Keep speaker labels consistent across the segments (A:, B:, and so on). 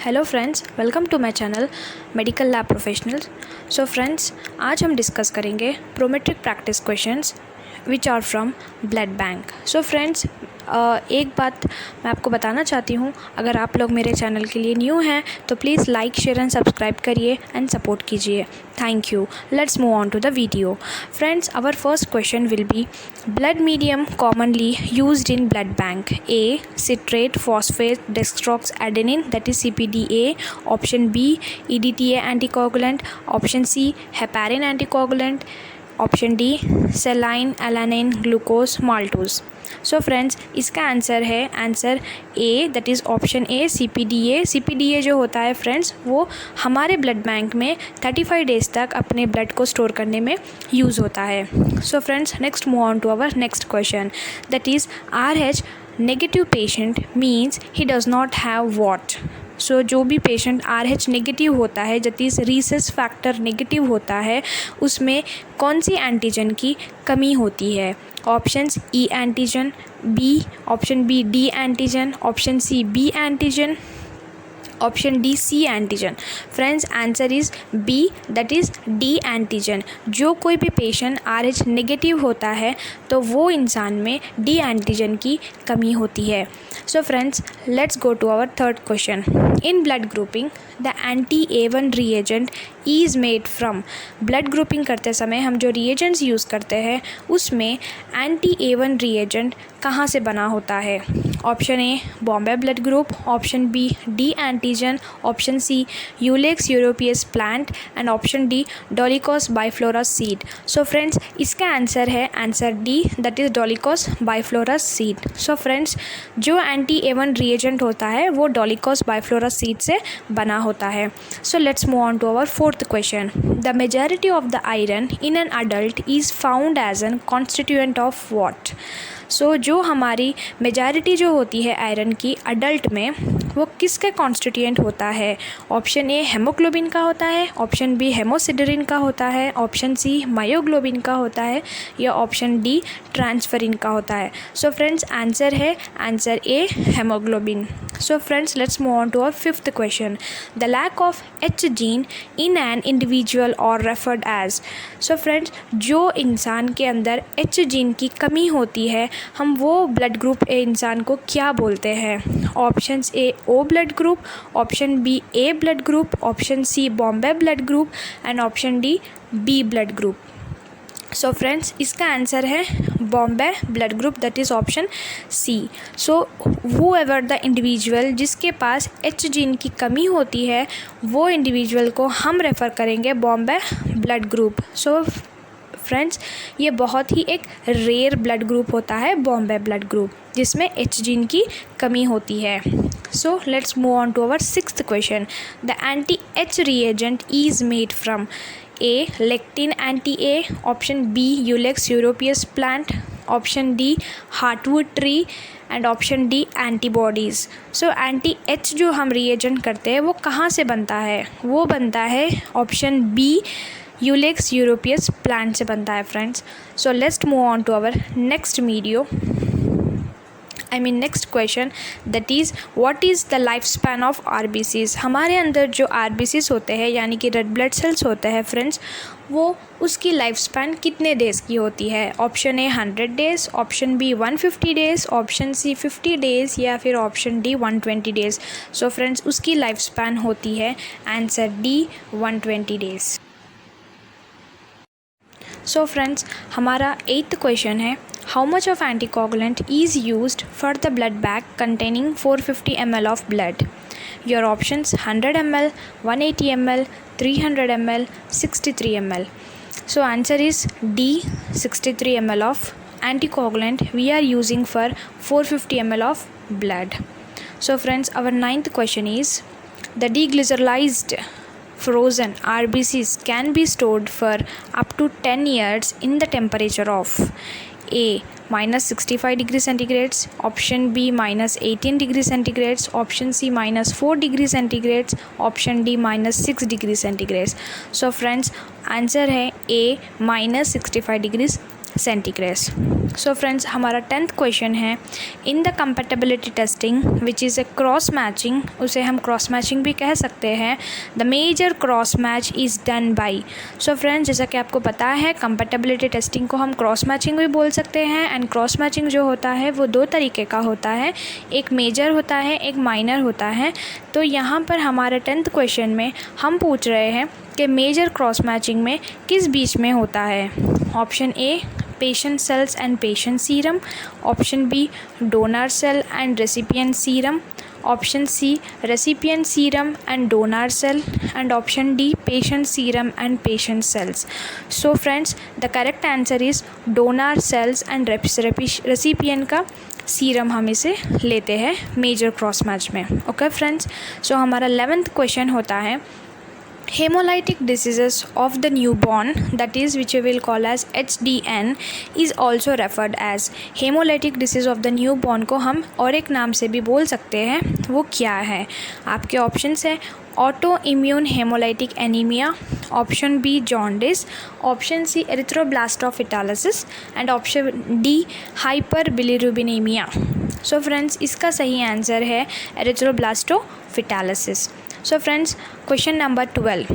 A: Hello friends, welcome to my channel medical lab professionals. So friends, आज हम discuss करेंगे Prometric practice questions which are from blood bank. So friends, एक बात मैं आपको बताना चाहती हूँ, अगर आप लोग मेरे चैनल के लिए न्यू हैं तो please like, share and subscribe करिए एंड सपोर्ट कीजिए। Thank you. Let's move on to the video. Friends, our first question will be blood medium commonly used in blood bank. A. Citrate, phosphate, dextroadenine, that is CPDA. Option B. EDTA anticoagulant. Option C. Heparin anticoagulant. Option D. Saline, alanine, glucose, maltose. So friends, इसका answer है answer A, that is option A, CPDA। CPDA जो होता है friends, वो हमारे blood bank में 35 days तक अपने ब्लड को स्टोर करने में यूज़ होता है। So friends, next move on to our next question, that is RH negative patient means he does not have what. So जो भी पेशेंट RH नेगेटिव होता है, that is rhesus factor negative होता है, उसमें कौन सी एंटीजन की कमी होती है? Options E antigen, B option B D antigen, option C B antigen, option D C antigen. Friends, answer is B, that is D antigen. जो कोई भी पेशेंट RH नेगेटिव होता है तो वो इंसान में D एंटीजन की कमी होती है। So friends, let's go to our third question. In blood grouping the anti-A1 reagent is made from। Blood grouping करते समय हम जो रिएजेंट्स यूज़ करते हैं उसमें anti-A1 reagent कहाँ से बना होता है? Option A Bombay blood group, option B D antigen, option C Ulex europaeus plant and option D Dolichos biflorus seed. So friends, इसका आंसर है answer D, that is Dolichos biflorus seed. So friends, जो anti-A1 reagent होता है वो डोलिकोस biflorus seed से बना होता है। So let's move on to our fourth question. The majority of the iron in an adult is found as an constituent of what. So जो हमारी मेजॉरिटी जो होती है आयरन की अडल्ट में, वो किसका कॉन्स्टिट्यूएंट होता है? ऑप्शन ए हेमोग्लोबिन का होता है, ऑप्शन बी हेमोसिडरिन का होता है, ऑप्शन सी मायोग्लोबिन का होता है, या ऑप्शन डी ट्रांसफरिन का होता है। सो फ्रेंड्स, आंसर है answer A haemoglobin. So friends, let's move on to our fifth question. The lack of H gene in an individual are referred as. So friends, जो इंसान के अंदर H gene की कमी होती है, हम वो ब्लड ग्रुप ए इंसान को क्या बोलते हैं? Option A O blood group, option B A blood group, option C Bombay blood group and option D B blood group. So friends, इसका आंसर है Bombay blood group, that is option C. So whoever the individual जिसके पास H gene की कमी होती है, वो individual को हम रेफ़र करेंगे Bombay blood group. So friends, ये बहुत ही एक रेयर ब्लड ग्रुप होता है बॉम्बे ब्लड ग्रुप, जिसमें H जीन की कमी होती है। So let's move on to our sixth question. The anti-H reagent is made from A. lectin anti-A, option B. Ulex europaeus plant, option D. heartwood tree and option D antibodies. So anti-H जो हम reagent करते हैं वो कहाँ से बनता है? वो बनता है option B Ulex europaeus plant से बनता है friends. So let's move on to our next video, next question, that is what is the life span of RBCs। हमारे अंदर जो RBCs होते हैं, यानी कि रेड ब्लड सेल्स होते हैं फ्रेंड्स, वो उसकी लाइफ स्पैन कितने डेज़ की होती है? Option A 100 days, option B 150 days, option C 50 days, या फिर option D 120 days. So friends, उसकी लाइफ स्पैन होती है answer D 120 days. So friends, हमारा 8th क्वेश्चन है, how much of anticoagulant is used for the blood bag containing 450 ml of blood? Your options 100 ml, 180 ml, 300 ml, 63 ml. So answer is D, 63 ml of anticoagulant we are using for 450 ml of blood. So friends, our 9th question is, the deglycerolized frozen RBCs can be stored for up to 10 years in the temperature of A. -65 degrees centigrades, option B -18 degrees centigrades, option C -4 degrees centigrades, option D -6 degrees centigrades. So friends, answer है A -65 degrees centigrades. So friends हमारा 10th question है, in the compatibility testing which is a cross matching, उसे हम cross matching भी कह सकते हैं, the major cross match is done by. So friends जैसा कि आपको पता है कंपैटिबिलिटी टेस्टिंग को हम क्रॉस मैचिंग भी बोल सकते हैं। एंड क्रॉस मैचिंग जो होता है वो दो तरीके का होता है, एक मेजर होता है, एक माइनर होता है। तो यहाँ पर हमारे 10th क्वेश्चन में हम पूछ रहे हैं कि मेजर क्रॉस मैचिंग में किस बीच में होता है। Option A patient cells and patient serum, option B donor cell and recipient serum, option C recipient serum and donor cell, and option D patient serum and patient cells. So friends the correct answer is donor cells and recipient का serum हम इसे लेते हैं major cross match में। Okay friends, so हमारा 11th question होता है, hemolytic diseases of the newborn, that is which we will call as HDN, is also referred as। hemolytic disease of the newborn को हम और एक नाम से भी बोल सकते हैं, वो क्या है? आपके ऑप्शंस है autoimmune haemolytic anaemia, option B jaundice, option C erythroblastosis fetalis and option D hyperbilirubinaemia. So friends इसका सही आंसर है erythroblastosis fetalis. So friends, question number 12.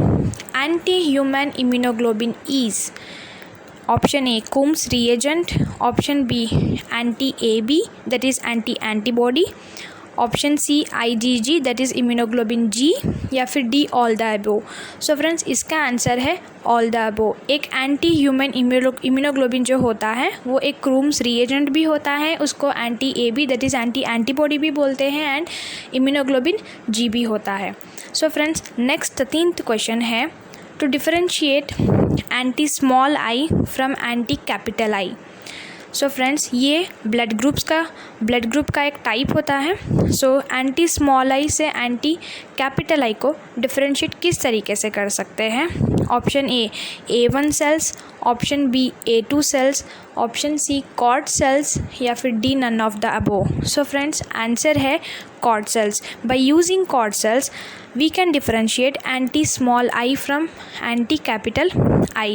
A: Anti-human immunoglobulin is option A Coombs reagent, option B anti-AB that is anti-antibody, option C IgG that is immunoglobulin G, या फिर D all the ABO. So friends इसका answer है all the ABO. एक anti human immunoglobulin जो होता है वो एक क्रूम्स रिएजेंट भी होता है, उसको anti-AB that is एंटीबॉडी भी बोलते हैं, एंड इम्यूनोग्लोबिन G भी होता है। So friends next 13th question है, to differentiate anti small I from anti capital I. So friends ये ब्लड ग्रुप का एक टाइप होता है। सो एंटी स्मॉल आई से एंटी कैपिटल आई को डिफरेंशिएट किस तरीके से कर सकते हैं? Option A A1 cells, option B A2 cells, option C cord cells, या फिर D none of the above. So friends answer है cord cells. By using cord cells we can differentiate anti small I from anti capital I.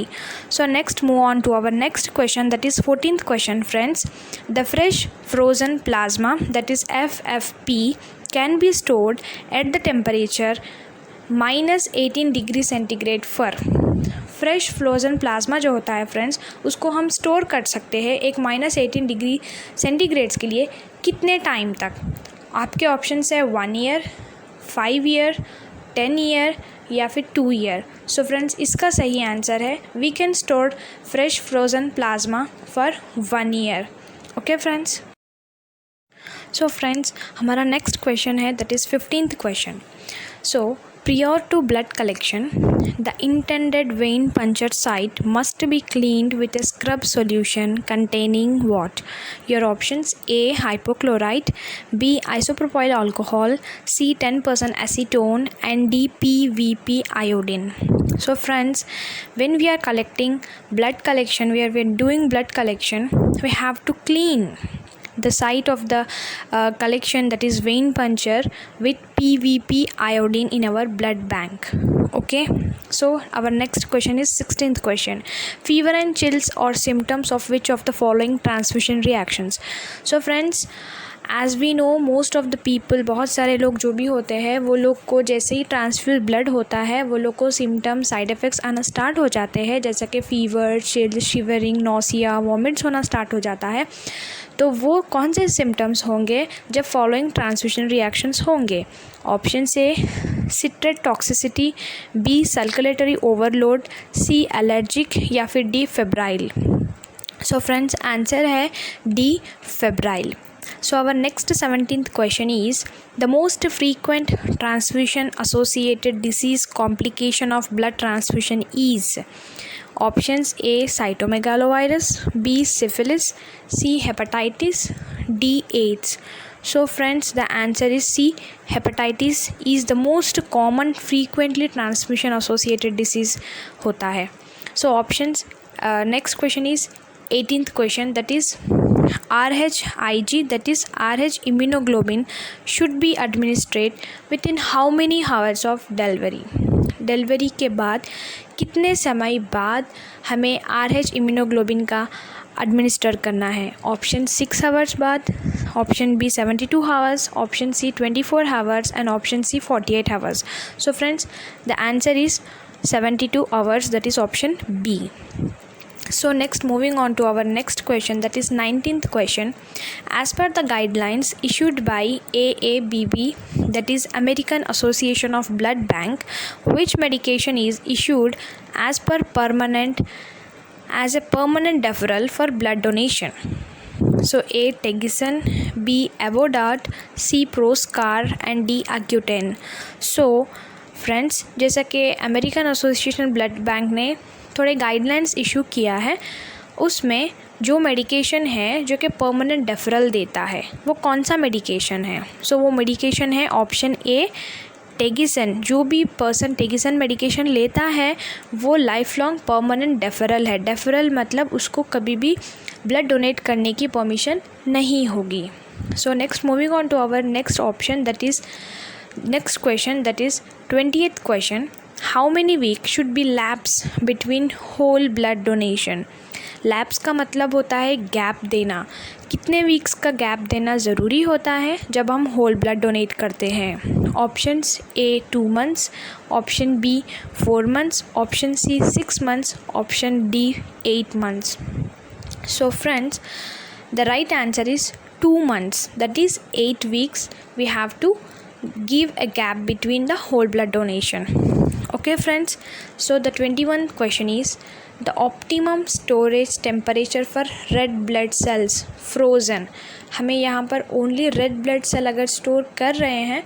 A: So next move on to our next question, that is 14th question friends. The fresh frozen plasma that is FFP can be stored at the temperature -18 degree centigrade पर। Fresh frozen plasma जो होता है friends उसको हम store कर सकते हैं एक -18 डिग्री सेंटीग्रेड्स के लिए कितने टाइम तक? आपके ऑप्शन है 1 ईयर, 5 ईयर, 10 ईयर या फिर 2 ईयर। सो फ्रेंड्स इसका सही आंसर है we can store fresh frozen plasma for 1 year. Okay friends, so friends हमारा नेक्स्ट क्वेश्चन है that is 15th question. So prior to blood collection, the intended vein puncture site must be cleaned with a scrub solution containing what? Your options: A hypochlorite, B isopropyl alcohol, C 10% acetone, and D PVP iodine. So friends, when we are collecting blood collection, where we are doing blood collection, we have to clean the site of the collection, that is vein puncture, with PVP iodine in our blood bank. Okay, so our next question is 16th question. Fever and chills or symptoms of which of the following transfusion reactions? So friends, as we know most of the people, बहुत सारे लोग जो भी होते हैं वो लोग को जैसे ही ट्रांसफ्यूज ब्लड होता है वो लोग को सिम्टम साइड इफ़ेक्ट्स आना स्टार्ट हो जाते हैं, जैसा कि fever, chill, shivering, nausea, vomits होना स्टार्ट हो जाता है। तो वो कौन से सिम्टम्स होंगे जब फॉलोइंग ट्रांसफ्यूजन रिएक्शंस होंगे? ऑप्शन से citrate toxicity, B circulatory overload, C allergic, या फिर D febrile. So friends answer है D febrile. So our next 17th question is, the most frequent transfusion associated disease complication of blood transfusion is? Options: A cytomegalovirus, B syphilis, C hepatitis, D AIDS. So friends the answer is C hepatitis is the most common frequently transfusion associated disease होता है। So options, next question is 18th question, that is RhIg, that is Rh immunoglobulin should be administered within how many hours of delivery? Delivery के बाद कितने समय बाद हमें RH immunoglobulin का administer करना है? ऑप्शन 6 आवर्स बाद, option B 72 hours, option C 24 hours and option C 48 hours. So friends, the answer is 72 hours, that is option B. So next, moving on to our next question, that is 19th question. As per the guidelines issued by AABB, that is American Association of Blood Bank, which medication is issued as a permanent deferral for blood donation? So A. Tegison, B. Avodart, C. Proscar and D. Accutane. So friends, जैसा कि American association blood bank ने थोड़े guidelines issue किया है, उसमें जो medication है जो कि परमानेंट डेफरल देता है वो कौन सा मेडिकेशन है? सो वो मेडिकेशन है ऑप्शन ए टेगिसन. जो भी पर्सन टेगिसन मेडिकेशन लेता है वो लाइफ लॉन्ग परमानेंट डेफरल है. डेफरल मतलब उसको कभी भी ब्लड डोनेट करने की परमिशन नहीं होगी. So next, moving on to our next option, that is next question, that is 20th question. How many weeks should be lapse between whole blood donation? Lapse का मतलब होता है गैप देना. कितने वीक्स का गैप देना ज़रूरी होता है जब हम होल ब्लड डोनेट करते हैं? Options A 2 months, option B 4 months, option C 6 months, option D 8 months. So friends, the right answer is 2 months, that is 8 weeks we have to give a gap between the whole blood donation. Okay friends, so the 21st question is the optimum storage temperature for red blood cells frozen. हमें यहाँ पर only red blood cell अगर store कर रहे हैं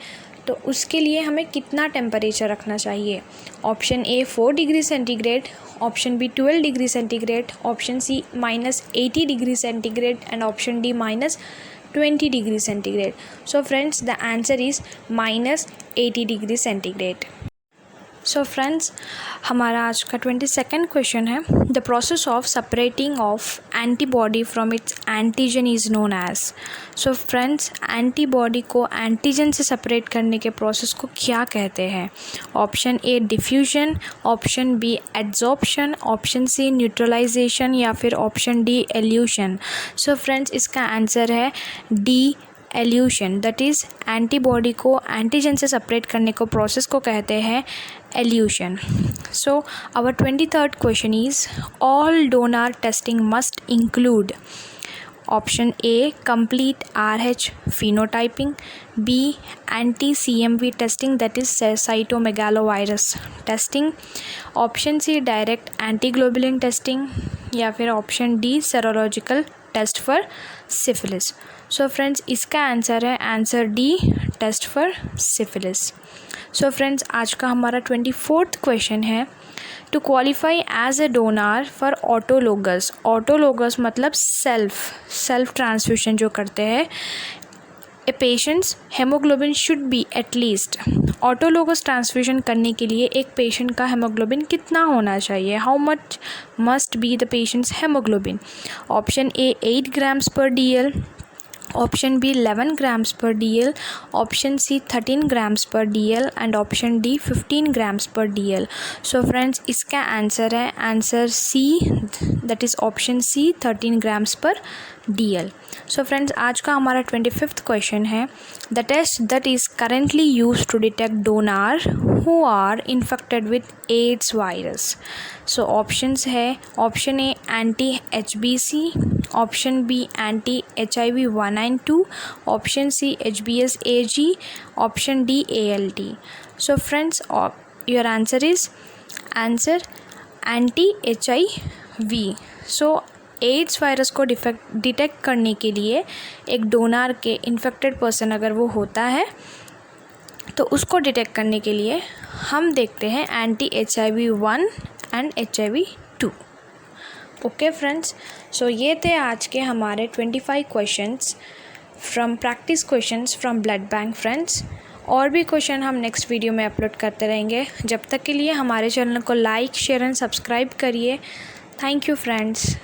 A: तो उसके लिए हमें कितना टेम्परेचर रखना चाहिए? Option A 4 degree centigrade, option B 12 degree centigrade, option C -80 degree centigrade and option D -20 degree centigrade. So friends, the answer is -80 degree centigrade. So friends, हमारा आज का 22nd क्वेश्चन है, the process of separating of antibody from its antigen is known as. So friends, antibody को antigen से separate करने के process को क्या कहते हैं? Option A diffusion, option B adsorption, option C neutralisation या फिर option D elution. So friends, इसका आंसर है D elution. That is antibody को एंटीजन से सेपरेट करने को प्रोसेस को कहते हैं elution. So our 23rd question is all donor testing must include. Option A complete RH phenotyping, B anti-CMV testing, that is cytomegalovirus testing, option C direct antiglobulin testing या फिर option D serological test for syphilis. So friends, इसका answer है answer D test for syphilis. So friends, आज का हमारा 24th question है, to qualify as a donor for autologous. Autologous मतलब self transfusion जो करते हैं. A patient's haemoglobin should be at least. Autologous transfusion करने के लिए एक पेशेंट का हेमोग्लोबिन कितना होना चाहिए? How much must be the patient's haemoglobin? Option A 8 grams per DL, option B 11 grams per DL, option C 13 grams per DL and option D 15 grams per DL. So friends, इसका answer है answer C, that is option C 13 grams per DL. So friends, आज का हमारा 25th question है, the test that is currently use to detect donor who are infected with AIDS virus. So options है, option A anti HBC, option B anti HIV 1 and 2, option C HBS AG, option D ALT. So friends, your answer is answer anti HIV. So AIDS virus को detect करने के लिए एक donor के infected person अगर वो होता है तो उसको डिटेक्ट करने के लिए हम देखते हैं anti HIV 1 and HIV 2. Okay friends, so ये थे आज के हमारे 25 questions from practice questions from blood bank. Friends, और भी क्वेश्चन हम नेक्स्ट वीडियो में अपलोड करते रहेंगे. जब तक के लिए हमारे चैनल को लाइक, शेयर एंड सब्सक्राइब करिए. Thank you friends.